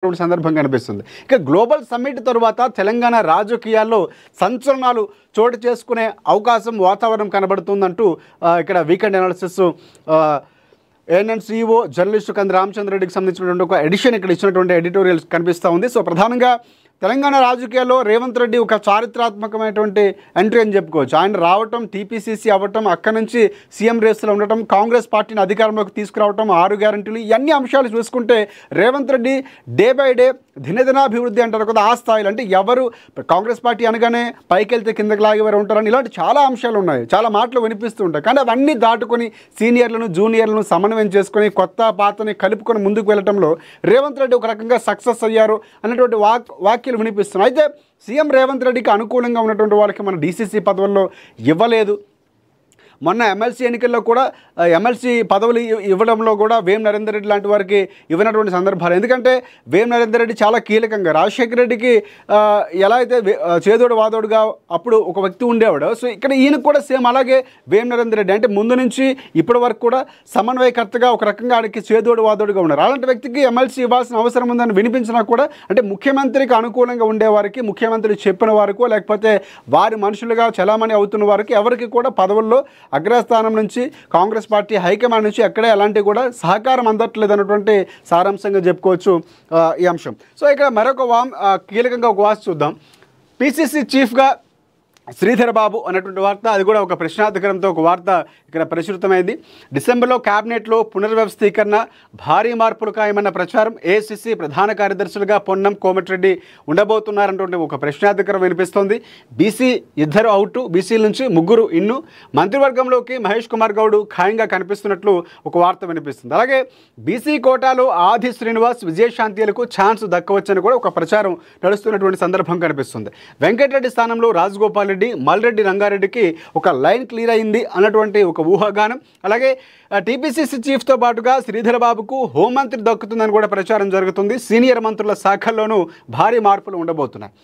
సందర్భం కనిపిస్తుంది. ఇక గ్లోబల్ సమ్మిట్ తరువాత తెలంగాణ రాజకీయాల్లో సంచలనాలు చోటు చేసుకునే అవకాశం వాతావరణం కనబడుతుందంటూ ఇక్కడ weekend analysis ANN CEO journalist కంది రామచంద్రరెడ్డికి సంబంధించినటువంటి ఒక ఎడిషన్ ఇక్కడ ఇచ్చినటువంటి ఎడిటోరియల్ కనిపిస్తూ ఉంది. సో ప్రధానంగా తెలంగాణ రాజకీయాల్లో రేవంత్ రెడ్డి ఒక చారిత్రాత్మకమైనటువంటి ఎంట్రీ అని చెప్పుకోవచ్చు. ఆయన రావటం, TPCC అవ్వటం, అక్కడి నుంచి సీఎం రేసులో ఉండటం, కాంగ్రెస్ పార్టీని అధికారంలోకి తీసుకురావటం, 6 గ్యారంటీలు, ఇవన్నీ అంశాలు చూసుకుంటే Revanth Reddy day by day దినదినాభివృద్ధి అంటారు కదా, ఆ స్థాయిలో అంటే ఎవరు కాంగ్రెస్ పార్టీ అనగానే పైకి వెళ్తే కిందకి లాగేవారు ఉంటారని ఇలాంటి చాలా అంశాలు ఉన్నాయి, చాలా మాటలు వినిపిస్తూ ఉంటాయి. కానీ అవన్నీ దాటుకొని సీనియర్లను జూనియర్లను సమన్వయం చేసుకొని కొత్త పాతని కలుపుకొని ముందుకు వెళ్ళటంలో రేవంత్ రెడ్డి ఒక రకంగా సక్సెస్ అయ్యారు అన్నటువంటి వాక్యాలు వినిపిస్తున్నాయి. అయితే సీఎం రేవంత్ రెడ్డికి అనుకూలంగా ఉన్నటువంటి వాళ్ళకి మన DCC పదవుల్లో ఇవ్వలేదు. మొన్న ఎమ్మెల్సీ ఎన్నికల్లో కూడా ఎమ్మెల్సీ పదవులు ఇవ్వడంలో కూడా వేం నరేందర్ రెడ్డి లాంటి వారికి ఇవ్వనటువంటి సందర్భాలు. ఎందుకంటే వేం నరేందర్ రెడ్డి చాలా కీలకంగా రాజశేఖర రెడ్డికి ఎలా అయితే చేదోడు వాదోడుగా అప్పుడు ఒక వ్యక్తి ఉండేవాడు, సో ఇక్కడ ఈయనకు కూడా సేమ్ అలాగే వేం నరేందర్ రెడ్డి అంటే ముందు నుంచి ఇప్పటి వరకు కూడా సమన్వయకర్తగా ఒక రకంగా ఆడికి చేదోడు వాదోడుగా ఉన్నారు. అలాంటి వ్యక్తికి ఎమ్మెల్సీ ఇవ్వాల్సిన అవసరం ఉందని వినిపించినా కూడా అంటే ముఖ్యమంత్రికి అనుకూలంగా ఉండేవారికి, ముఖ్యమంత్రి చెప్పిన వారికో లేకపోతే వారి మనుషులుగా చలామణి అవుతున్న వారికి ఎవరికి కూడా పదవుల్లో అగ్రస్థానం నుంచి కాంగ్రెస్ పార్టీ హైకమాండ్ నుంచి ఎక్కడే అలాంటి కూడా సహకారం అందట్లేదు అన్నటువంటి సారాంశంగా చెప్పుకోవచ్చు ఈ అంశం. సో ఇక్కడ మరొక కీలకంగా ఒక వార్త చూద్దాం. PCC చీఫ్గా శ్రీధర్ బాబు అన్నటువంటి వార్త, అది కూడా ఒక ప్రశ్నార్థకరంతో ఒక వార్త ఇక్కడ ప్రచురితమైంది. డిసెంబర్లో క్యాబినెట్లో పునర్వ్యవస్థీకరణ, భారీ మార్పులు ఖాయమన్న ప్రచారం, ACC ప్రధాన కార్యదర్శులుగా పొన్నం కోమటిరెడ్డి ఉండబోతున్నారన్నటువంటి ఒక ప్రశ్నార్థకరం వినిపిస్తోంది. BC 2 అవుట్, BCల నుంచి 3 ఇన్ను, మంత్రివర్గంలోకి మహేష్ కుమార్ గౌడ్ ఖాయంగా కనిపిస్తున్నట్లు ఒక వార్త వినిపిస్తుంది. అలాగే BC కోటాలో ఆది శ్రీనివాస్, విజయశాంతిలకు ఛాన్స్ దక్కవచ్చని కూడా ఒక ప్రచారం నడుస్తున్నటువంటి సందర్భం కనిపిస్తుంది. వెంకటరెడ్డి స్థానంలో రాజగోపాల్ రెడ్డి, మల్రెడ్డి రంగారెడ్డికి ఒక లైన్ క్లియర్ అయింది అన్నటువంటి ఒక ఊహాగానం. అలాగే TPCC చీఫ్తో పాటుగా శ్రీధర్ బాబుకు హోంమంత్రి దక్కుతుందని కూడా ప్రచారం జరుగుతుంది. సీనియర్ మంత్రుల శాఖల్లోనూ భారీ మార్పులు ఉండబోతున్నాయి.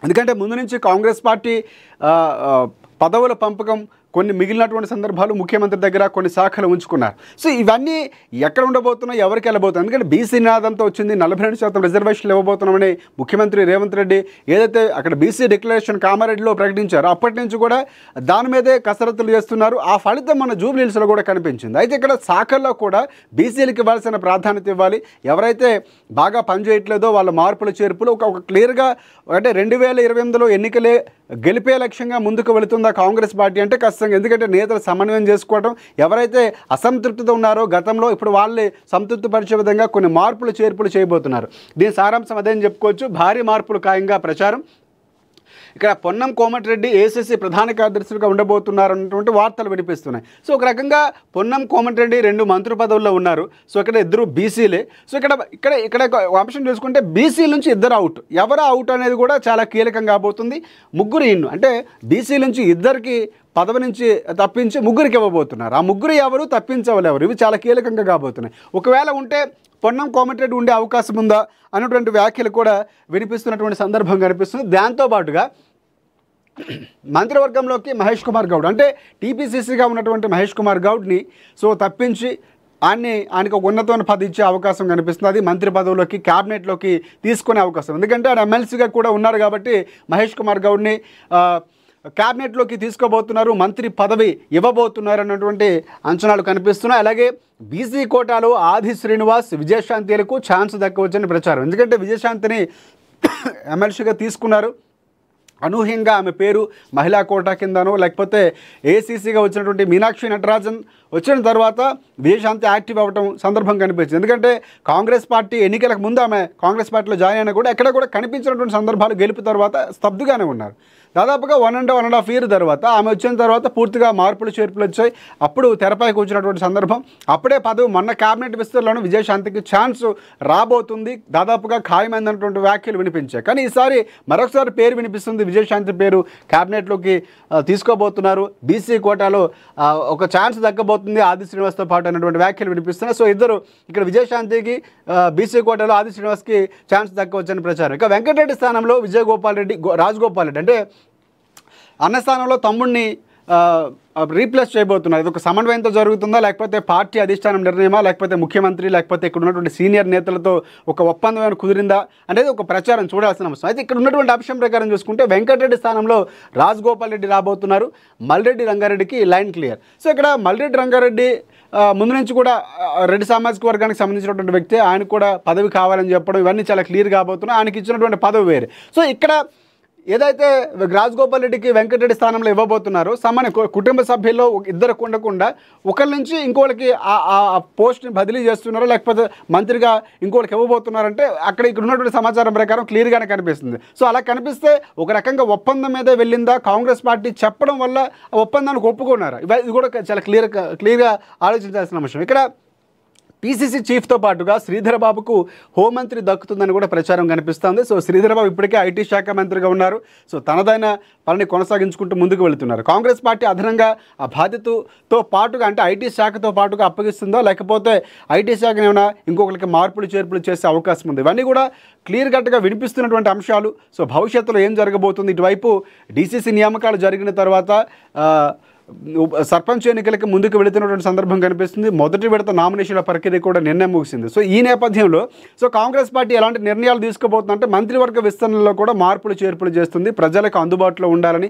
ఎందుకంటే ముందు నుంచి కాంగ్రెస్ పార్టీ పదవుల పంపకం కొన్ని మిగిలినటువంటి సందర్భాలు ముఖ్యమంత్రి దగ్గర కొన్ని శాఖలు ఉంచుకున్నారు. సో ఇవన్నీ ఎక్కడ ఉండబోతున్నాయి, ఎవరికి వెళ్ళబోతున్నాయి? ఎందుకంటే BC నినాదంతో వచ్చింది 42% రిజర్వేషన్లు ఇవ్వబోతున్నామని ముఖ్యమంత్రి రేవంత్ రెడ్డి ఏదైతే అక్కడ BC డిక్లరేషన్ కామారెడ్డిలో ప్రకటించారో అప్పటి నుంచి కూడా దాని మీదే కసరత్తులు చేస్తున్నారు. ఆ ఫలితం మన జూబ్లీహిల్స్లో కూడా కనిపించింది. అయితే ఇక్కడ శాఖల్లో కూడా BCలకు ఇవ్వాల్సిన ప్రాధాన్యత ఇవ్వాలి. ఎవరైతే బాగా పనిచేయట్లేదో వాళ్ళ మార్పులు చేర్పులు ఒక క్లియర్గా అంటే 2028లో ఎన్నికలే గెలిపే లక్ష్యంగా ముందుకు వెళుతుందా కాంగ్రెస్ పార్టీ అంటే ఖచ్చితంగా. ఎందుకంటే నేతలు సమన్వయం చేసుకోవడం, ఎవరైతే అసంతృప్తితో ఉన్నారో గతంలో ఇప్పుడు వాళ్ళని సంతృప్తి పరిచే విధంగా కొన్ని మార్పులు చేర్పులు చేయబోతున్నారు. దీని సారాంశం అదేం చెప్పుకోవచ్చు. భారీ మార్పులు ఖాయంగా ప్రచారం. ఇక్కడ పొన్నం కోమటిరెడ్డి ACC ప్రధాన కార్యదర్శులుగా ఉండబోతున్నారన్నటువంటి వార్తలు వినిపిస్తున్నాయి. సో ఒక రకంగా పొన్నం కోమటిరెడ్డి 2 మంత్రి పదవుల్లో ఉన్నారు. సో ఇక్కడ 2 BCలే. సో ఇక్కడ అంశం చూసుకుంటే BC నుంచి 2 అవుట్. ఎవరు అవుట్ అనేది కూడా చాలా కీలకంగా కాబోతుంది. 3 ఇన్ను అంటే BC నుంచి 2కి పదవి నుంచి తప్పించి 3కి ఇవ్వబోతున్నారు. ఆ 3 ఎవరు, తప్పించవలు ఎవరు, ఇవి చాలా కీలకంగా కాబోతున్నాయి. ఒకవేళ ఉంటే పొన్నం కోమటిరెడ్డి ఉండే అవకాశం ఉందా అన్నటువంటి వ్యాఖ్యలు కూడా వినిపిస్తున్నటువంటి సందర్భం కనిపిస్తుంది. దాంతోపాటుగా మంత్రివర్గంలోకి మహేష్ కుమార్ గౌడ్ అంటే TPCCగా ఉన్నటువంటి మహేష్ కుమార్ గౌడ్ని సో తప్పించి ఆయనకు ఒక ఉన్నతమైన పదవి ఇచ్చే అవకాశం కనిపిస్తుంది. అది మంత్రి పదవులోకి క్యాబినెట్లోకి తీసుకునే అవకాశం. ఎందుకంటే ఆయన ఎమ్మెల్సీగా కూడా ఉన్నారు కాబట్టి మహేష్ కుమార్ గౌడ్ని క్యాబినెట్లోకి తీసుకోబోతున్నారు, మంత్రి పదవి ఇవ్వబోతున్నారు అన్నటువంటి అంచనాలు కనిపిస్తున్నాయి. అలాగే BC కోటాలో ఆది శ్రీనివాస్, విజయశాంతిలకు ఛాన్స్ దక్కవచ్చని ప్రచారం. ఎందుకంటే విజయశాంతిని ఎమ్మెల్సీగా తీసుకున్నారు. అనూహ్యంగా ఆమె పేరు మహిళా కోటా కిందనో లేకపోతే ACCగా వచ్చినటువంటి మీనాక్షి నటరాజన్ వచ్చిన తర్వాత విజయశాంతి యాక్టివ్ అవ్వడం సందర్భం కనిపించింది. ఎందుకంటే కాంగ్రెస్ పార్టీ ఎన్నికలకు ముందు ఆమె కాంగ్రెస్ పార్టీలో జాయిన్ అయినా కూడా ఎక్కడ కూడా కనిపించినటువంటి సందర్భాలు గెలుపు తర్వాత స్తబ్దుగానే ఉన్నారు. దాదాపుగా 1.5 ఇయర్ తర్వాత ఆమె వచ్చిన తర్వాత పూర్తిగా మార్పులు చేర్పులు వచ్చాయి. అప్పుడు తెరపైకి వచ్చినటువంటి సందర్భం. అప్పుడే పదవి మొన్న క్యాబినెట్ విస్తరణలోనూ విజయశాంతికి ఛాన్స్ రాబోతుంది, దాదాపుగా ఖాయమైనటువంటి వ్యాఖ్యలు వినిపించాయి. కానీ ఈసారి మరొకసారి పేరు వినిపిస్తుంది. విజయశాంతి పేరు క్యాబినెట్లోకి తీసుకోబోతున్నారు. BC కోటాలో ఒక ఛాన్స్ దక్కబోతుంది ఆది శ్రీనివాస్తో పాటు అన్నటువంటి వ్యాఖ్యలు వినిపిస్తున్నాయి. సో ఇద్దరు ఇక్కడ విజయశాంతికి BC కోటాలో ఆది శ్రీనివాస్కి ఛాన్స్ దక్కవచ్చని ప్రచారం. ఇక వెంకటరెడ్డి స్థానంలో రాజగోపాల్ రెడ్డి అంటే అన్న స్థానంలో తమ్ముడిని రీప్లేస్ చేయబోతున్నారు. ఇది ఒక సమన్వయంతో జరుగుతుందా, లేకపోతే పార్టీ అధిష్టానం నిర్ణయమా, లేకపోతే ముఖ్యమంత్రి, లేకపోతే ఇక్కడ ఉన్నటువంటి సీనియర్ నేతలతో ఒక ఒప్పందం ఏమైనా కుదిరిందా అనేది ఒక ప్రచారం చూడాల్సిన అంశం. అయితే ఇక్కడ ఉన్నటువంటి అంశం ప్రకారం చూసుకుంటే వెంకటరెడ్డి స్థానంలో రాజగోపాల్ రెడ్డి రాబోతున్నారు. మల్రెడ్డి రంగారెడ్డికి లైన్ క్లియర్. సో ఇక్కడ మల్రెడ్డి రంగారెడ్డి ముందు నుంచి కూడా రెడ్డి సామాజిక వర్గానికి సంబంధించినటువంటి వ్యక్తి, ఆయనకు కూడా పదవి కావాలని చెప్పడం ఇవన్నీ చాలా క్లియర్ కాబోతున్నాయి. ఆయనకి ఇచ్చినటువంటి పదవి వేరే. సో ఇక్కడ ఏదైతే రాజగోపాల్ రెడ్డికి వెంకటరెడ్డి స్థానంలో ఇవ్వబోతున్నారో సామాన్య కుటుంబ సభ్యుల్లో ఇద్దరు ఉండకుండా ఒకరి నుంచి ఇంకోళ్ళకి ఆ పోస్ట్ని బదిలీ చేస్తున్నారో, లేకపోతే మంత్రిగా ఇంకోళ్ళకి ఇవ్వబోతున్నారంటే ఇక్కడ ఉన్నటువంటి సమాచారం ప్రకారం క్లియర్గానే కనిపిస్తుంది. సో అలా కనిపిస్తే ఒక రకంగా ఒప్పందం మీదే వెళ్ళిందా, కాంగ్రెస్ పార్టీ చెప్పడం వల్ల ఆ ఒప్పందానికి ఒప్పుకున్నారా, ఇది కూడా చాలా క్లియర్గా ఆలోచించాల్సిన అంశం. ఇక్కడ పీసీసీ చీఫ్తో పాటుగా శ్రీధరబాబుకు హోంమంత్రి దక్కుతుందని కూడా ప్రచారం కనిపిస్తుంది. సో శ్రీధరబాబు ఇప్పటికే ఐటీ శాఖ మంత్రిగా ఉన్నారు. సో తనదైన పనిని కొనసాగించుకుంటూ ముందుకు వెళుతున్నారు. కాంగ్రెస్ పార్టీ అదనంగా ఆ బాధ్యతతో పాటుగా అంటే ఐటీ శాఖతో పాటుగా అప్పగిస్తుందో, లేకపోతే ఐటీ శాఖను ఏమైనా ఇంకొకరికి మార్పులు చేర్పులు చేసే అవకాశం ఉంది. ఇవన్నీ కూడా క్లియర్ కట్గా వినిపిస్తున్నటువంటి అంశాలు. సో భవిష్యత్తులో ఏం జరగబోతుంది, ఇటువైపు డీసీసీ నియామకాలు జరిగిన తర్వాత సర్పంచ్ ఎన్నికలకి ముందుకు వెళుతున్నటువంటి సందర్భం కనిపిస్తుంది. మొదటి విడత నామినేషన్ల ప్రక్రియ కూడా నిన్నే ముగిసింది. సో ఈ నేపథ్యంలో కాంగ్రెస్ పార్టీ ఎలాంటి నిర్ణయాలు తీసుకోబోతుందంటే మంత్రివర్గ విస్తరణలో కూడా మార్పులు చేర్పులు చేస్తుంది. ప్రజలకు అందుబాటులో ఉండాలని